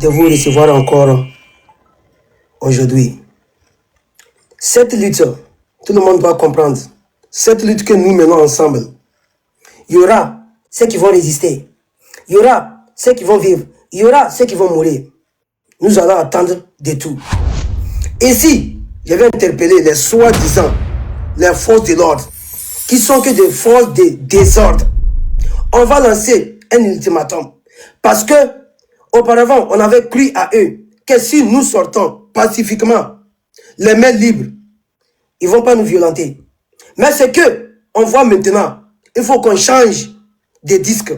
de vous recevoir encore aujourd'hui. Cette lutte, tout le monde doit comprendre. Cette lutte que nous menons ensemble, il y aura ceux qui vont résister. Il y aura ceux qui vont vivre. Il y aura ceux qui vont mourir. Nous allons attendre de tout. Ici, je vais interpeller les soi-disant, les forces de l'ordre, qui sont que des forces de désordre. On va lancer un ultimatum. Parce que, auparavant, on avait cru à eux que si nous sortons pacifiquement, les mains libres, ils ne vont pas nous violenter. Mais c'est que, on voit maintenant, il faut qu'on change de disque.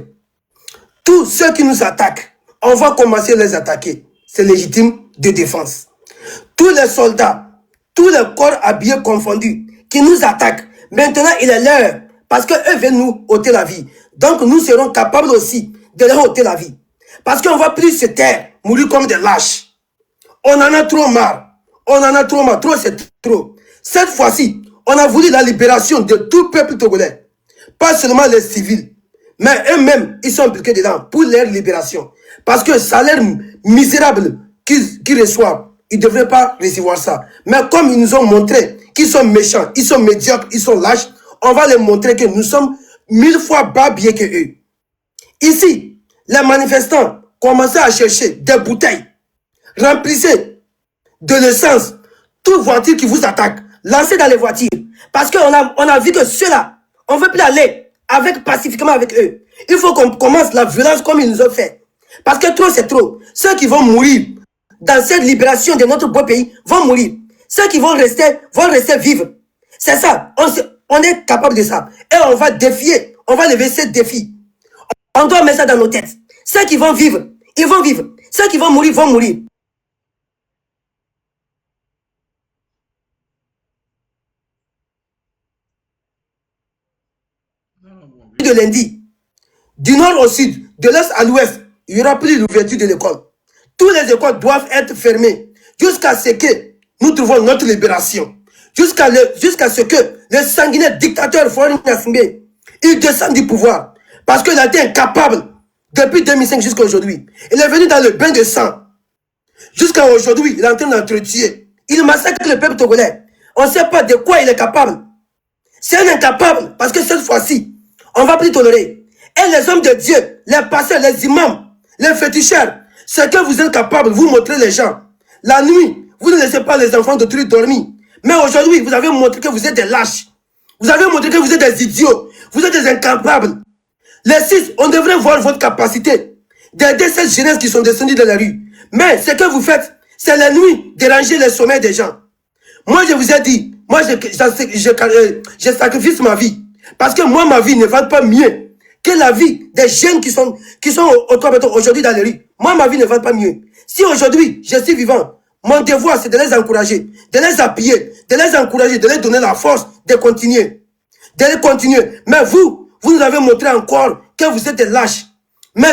Tous ceux qui nous attaquent, on va commencer à les attaquer. C'est légitime de défense. Tous les soldats, tous les corps habillés confondus qui nous attaquent, maintenant il est l'heure, parce qu'eux veulent nous ôter la vie. Donc nous serons capables aussi de leur ôter la vie. Parce qu'on ne va plus se taire, mourir comme des lâches. On en a trop marre. On en a trop marre. Trop, c'est trop. Cette fois-ci, on a voulu la libération de tout peuple togolais. Pas seulement les civils, mais eux-mêmes, ils sont impliqués dedans pour leur libération. Parce que ça a l'air misérable qu'ils reçoivent. Ils ne devraient pas recevoir ça. Mais comme ils nous ont montré qu'ils sont méchants, ils sont médiocres, ils sont lâches, on va leur montrer que nous sommes 1000 fois bas bien que eux. Ici, les manifestants commençaient à chercher des bouteilles. Remplissez de l'essence toute voiture qui vous attaque. Lancez dans les voitures. Parce qu'on a vu que ceux-là, on ne veut plus aller pacifiquement avec eux. Il faut qu'on commence la violence comme ils nous ont fait. Parce que trop, c'est trop. Ceux qui vont mourir dans cette libération de notre beau pays vont mourir. Ceux qui vont rester vivre. C'est ça. On est capable de ça. Et on va défier. On va lever ce défi. On doit mettre ça dans nos têtes. Ceux qui vont vivre, ils vont vivre. Ceux qui vont mourir, vont mourir. De lundi, du nord au sud, de l'est à l'ouest, il n'y aura plus l'ouverture de l'école. Toutes les écoles doivent être fermées jusqu'à ce que nous trouvons notre libération. Jusqu'à ce que le sanguinaire dictateur Faure Gnassingbé, il descend du pouvoir. Parce qu'il a été incapable depuis 2005 jusqu'à aujourd'hui. Il est venu dans le bain de sang. Jusqu'à aujourd'hui, il est en train d'entretuer. Il massacre le peuple togolais. On ne sait pas de quoi il est capable. C'est un incapable parce que cette fois-ci, on ne va plus tolérer. Et les hommes de Dieu, les pasteurs, les imams, les féticheurs, c'est que vous êtes capables, vous montrez les gens. La nuit, vous ne laissez pas les enfants d'autrui dormir. Mais aujourd'hui, vous avez montré que vous êtes des lâches. Vous avez montré que vous êtes des idiots. Vous êtes des incapables. Les six, on devrait voir votre capacité d'aider cette jeunesse qui sont descendus dans la rue. Mais ce que vous faites, c'est la nuit, déranger les sommeils des gens. Moi, je vous ai dit, moi, je sacrifie ma vie. Parce que moi, ma vie ne vaut pas mieux que la vie des jeunes qui sont aujourd'hui dans les rues. Moi, ma vie ne vaut pas mieux. Si aujourd'hui, je suis vivant, mon devoir, c'est de les encourager, de les appuyer, de les encourager, de les donner la force de continuer. De les continuer. Mais vous nous avez montré encore que vous êtes des lâches. Mais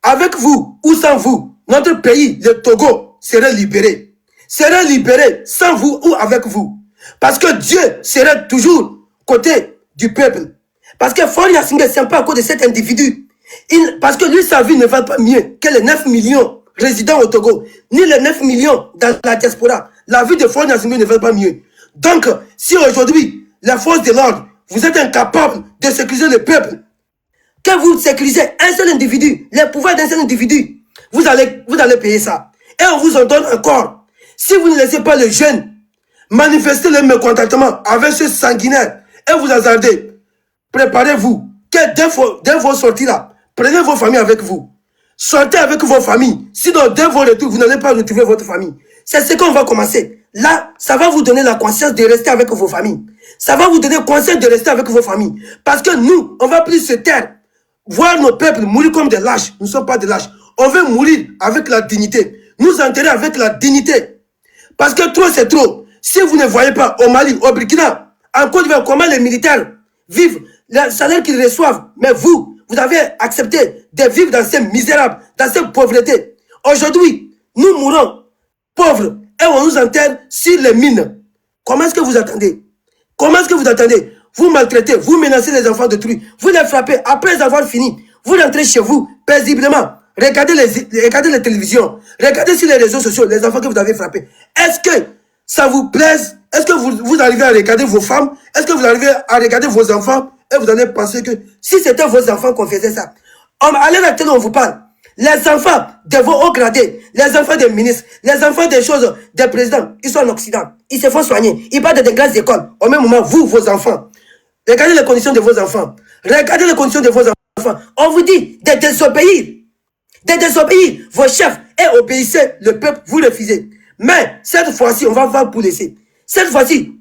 avec vous ou sans vous, notre pays, le Togo, serait libéré. Serait libéré sans vous ou avec vous. Parce que Dieu serait toujours côté du peuple. Parce que Faure Gnassingbé, c'est pas à cause de cet individu. Parce que lui, sa vie ne va pas mieux que les 9 millions résidents au Togo, ni les 9 millions dans la diaspora. La vie de Faure Gnassingbé ne va pas mieux. Donc, si aujourd'hui, la force de l'ordre, vous êtes incapable de sécuriser le peuple, que vous sécurisez un seul individu, les pouvoirs d'un seul individu, vous allez payer ça. Et on vous en donne encore. Si vous ne laissez pas les jeunes manifester leur mécontentement avec ce sanguinaire et vous hasardez, préparez-vous que dès vos sorties là, prenez vos familles avec vous. Sortez avec vos familles. Sinon, dès vos retours, vous n'allez pas retrouver votre famille. C'est ce qu'on va commencer. Là, ça va vous donner la conscience de rester avec vos familles. Ça va vous donner conscience de rester avec vos familles. Parce que nous, on va plus se taire. Voir nos peuples mourir comme des lâches. Nous ne sommes pas des lâches. On veut mourir avec la dignité. Nous enterrer avec la dignité. Parce que trop, c'est trop. Si vous ne voyez pas au Mali, au Burkina, en Côte d'Ivoire, comment les militaires vivent, le salaire qu'ils reçoivent, mais vous avez accepté de vivre dans ces misérables, dans cette pauvreté. Aujourd'hui, nous mourons pauvres et on nous enterre sur les mines. Comment est-ce que vous attendez? Comment est-ce que vous attendez? Vous maltraitez, vous menacez les enfants d'autrui, vous les frappez, après avoir fini, vous rentrez chez vous paisiblement, regardez les télévisions, regardez sur les réseaux sociaux les enfants que vous avez frappés. Est-ce que ça vous plaise? Est-ce que vous arrivez à regarder vos femmes? Est-ce que vous arrivez à regarder vos enfants? Et vous allez penser que si c'était vos enfants qu'on faisait ça. À l'heure actuelle, on vous parle. Les enfants de vos hauts gradés, les enfants des ministres, les enfants des choses, des présidents, ils sont en Occident. Ils se font soigner. Ils partent de grandes écoles. Au même moment, vous, vos enfants, regardez les conditions de vos enfants. Regardez les conditions de vos enfants. On vous dit de désobéir. De désobéir vos chefs et obéissez le peuple, vous refusez. Mais cette fois-ci, on va vous laisser. Cette fois-ci,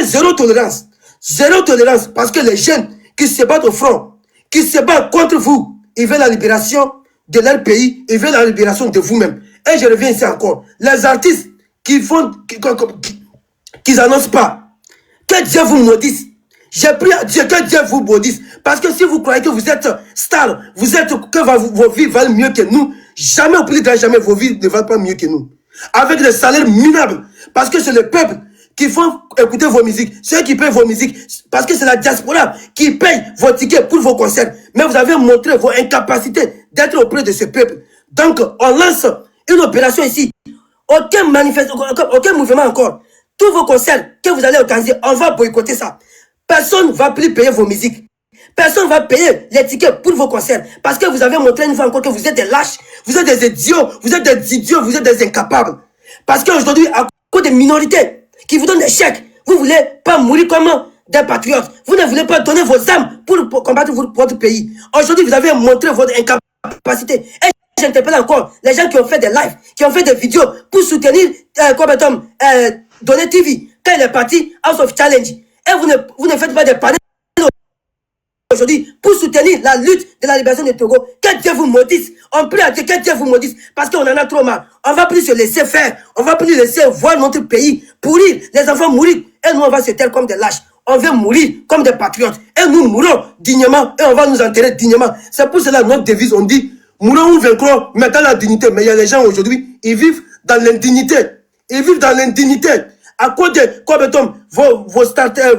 zéro tolérance. Zéro tolérance parce que les jeunes qui se battent au front, qui se battent contre vous, ils veulent la libération de leur pays, ils veulent la libération de vous-même. Et je reviens ici encore. Les artistes qui font, qui annoncent pas, que Dieu vous maudisse. J'ai prié à Dieu que Dieu vous maudisse. Parce que si vous croyez que vous êtes star, que vos vies valent mieux que nous, jamais, au plus grand jamais, vos vies ne valent pas mieux que nous. Avec des salaires minables. Parce que c'est le peuple qui font écouter vos musiques. Ceux qui payent vos musiques. Parce que c'est la diaspora qui paye vos tickets pour vos concerts. Mais vous avez montré vos incapacités d'être auprès de ce peuple. Donc, on lance une opération ici. Aucun mouvement encore. Tous vos concerts que vous allez organiser, on va boycotter ça. Personne ne va plus payer vos musiques. Personne ne va payer les tickets pour vos concerts. Parce que vous avez montré une fois encore que vous êtes des lâches, vous êtes des idiots, vous êtes des incapables. Parce qu'aujourd'hui, à cause des minorités qui vous donnent des chèques, vous ne voulez pas mourir comme des patriotes. Vous ne voulez pas donner vos âmes pour combattre votre pays. Aujourd'hui, vous avez montré votre incapacité. Et j'interpelle encore les gens qui ont fait des lives, qui ont fait des vidéos pour soutenir Donner TV quand il est parti House of Challenge. Et vous ne faites pas des panels aujourd'hui pour soutenir la lutte de la libération du Togo. Que Dieu vous maudisse. On prie à Dieu que Dieu vous maudisse parce qu'on en a trop marre. On ne va plus se laisser faire. On ne va plus laisser voir notre pays pourrir, les enfants mourir. Et nous, on va se taire comme des lâches. On veut mourir comme des patriotes. Et nous mourrons dignement et on va nous enterrer dignement. C'est pour cela notre devise, on dit mourons ou vaincrons, mais dans la dignité. Mais il y a des gens aujourd'hui, ils vivent dans l'indignité. Ils vivent dans l'indignité. À cause de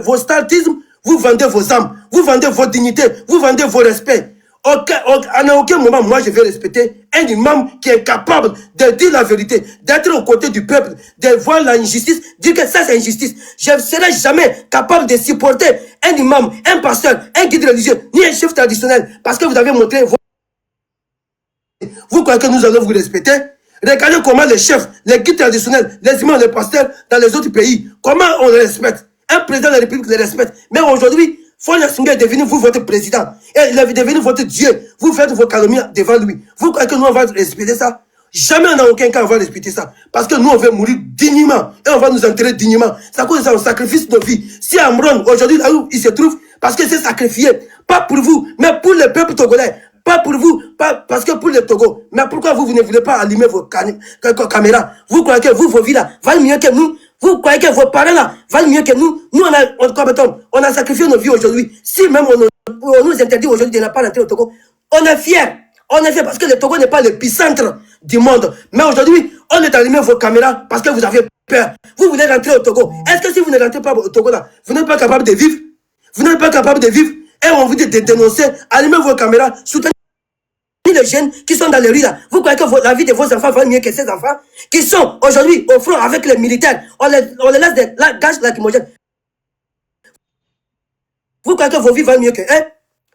vos startismes, vous vendez vos âmes, vous vendez vos dignités, vous vendez vos respects. À aucun moment, moi, je vais respecter un imam qui est capable de dire la vérité, d'être aux côtés du peuple, de voir l'injustice, dire que ça, c'est injustice. Je ne serai jamais capable de supporter un imam, un pasteur, un guide religieux, ni un chef traditionnel, parce que vous avez montré... Vous croyez que nous allons vous respecter? Regardez comment les chefs, les guides traditionnels, les imams, les pasteurs dans les autres pays, comment on les respecte. Un président de la République les respecte. Mais aujourd'hui, Faure Gnassingbé est devenu vous votre président. Et il est devenu votre Dieu. Vous faites vos calomnies devant lui. Vous croyez que nous on va respecter ça? Jamais en aucun cas on va respecter ça. Parce que nous on veut mourir dignement. Et on va nous enterrer dignement. C'est à cause de ça on sacrifie nos vies. Si Amron, aujourd'hui là où il se trouve, parce que c'est sacrifié. Pas pour vous, mais pour le peuple togolais. Pas pour vous, pas parce que pour le Togo. Mais pourquoi vous ne voulez pas allumer vos caméras? Vous croyez que vous, vos vies là, valent mieux que nous? Vous croyez que vos parents là valent mieux que nous? Nous, on a sacrifié nos vies aujourd'hui. Si même on nous interdit aujourd'hui de ne pas rentrer au Togo, on est fiers. On est fiers parce que le Togo n'est pas l'épicentre du monde. Mais aujourd'hui, on est allumé vos caméras parce que vous avez peur. Vous voulez rentrer au Togo. Est-ce que si vous ne rentrez pas au Togo là, vous n'êtes pas capable de vivre? Vous n'êtes pas capable de vivre? Et on vous dit de dénoncer, allumez vos caméras, soutenez les jeunes qui sont dans les rues là. Vous croyez que la vie de vos enfants va mieux que ces enfants qui sont aujourd'hui au front avec les militaires? On les laisse des gaz lacrymogènes. Vous croyez que vos vies valent mieux que eux?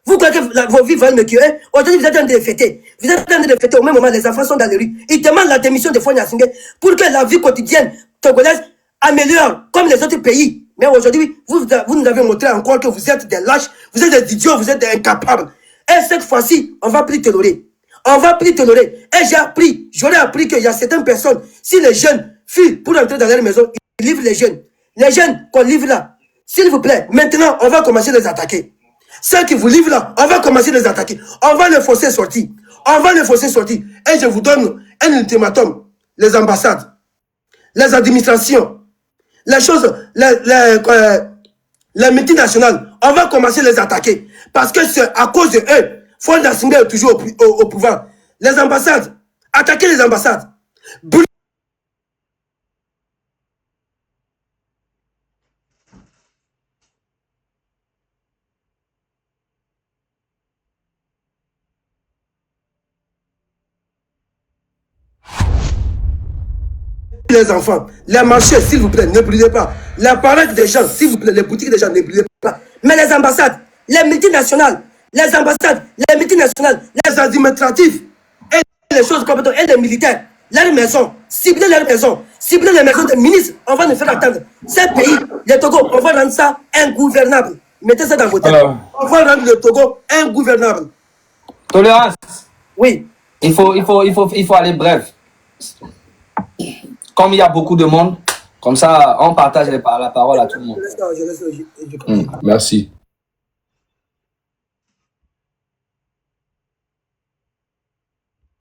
Vous croyez que vos vies valent mieux que eux? Aujourd'hui, vous êtes en train de fêter. Vous êtes en train de fêter au même moment, les enfants sont dans les rues. Ils demandent la démission de Faure Gnassingbé pour que la vie quotidienne togolaise améliore comme les autres pays. Mais aujourd'hui, vous nous avez montré encore que vous êtes des lâches, vous êtes des idiots, vous êtes des incapables. Et cette fois-ci, on ne va plus tolérer. On ne va plus tolérer. Et j'aurais appris qu'il y a certaines personnes, si les jeunes fuient pour entrer dans leur maison, ils livrent les jeunes. Les jeunes qu'on livre là, s'il vous plaît, maintenant, on va commencer à les attaquer. Ceux qui vous livrent là, on va commencer à les attaquer. On va les forcer sortir. On va les forcer sortir. Et je vous donne un ultimatum. Les ambassades, les administrations, les choses, les multinationales, on va commencer à les attaquer. Parce que c'est à cause de eux, Faure Gnassingbé est toujours au pouvoir. Les ambassades, attaquez les ambassades. les enfants. Les marchés, s'il vous plaît, ne brûlez pas. Les parents des gens, s'il vous plaît, les boutiques des gens, ne brûlez pas. Mais les ambassades, les multinationales, les ambassades, les multinationales, les administratifs, et les choses comme et les militaires, leurs maisons, cibler leurs maisons, cibler les maisons des ministres, on va nous faire attendre. Ces pays, les Togo, on va rendre ça ingouvernable. Mettez ça dans vos têtes. On va rendre le Togo ingouvernable. Tolérance. Oui. Il faut aller bref. Comme il y a beaucoup de monde, comme ça, on partage la parole à tout le monde. Merci.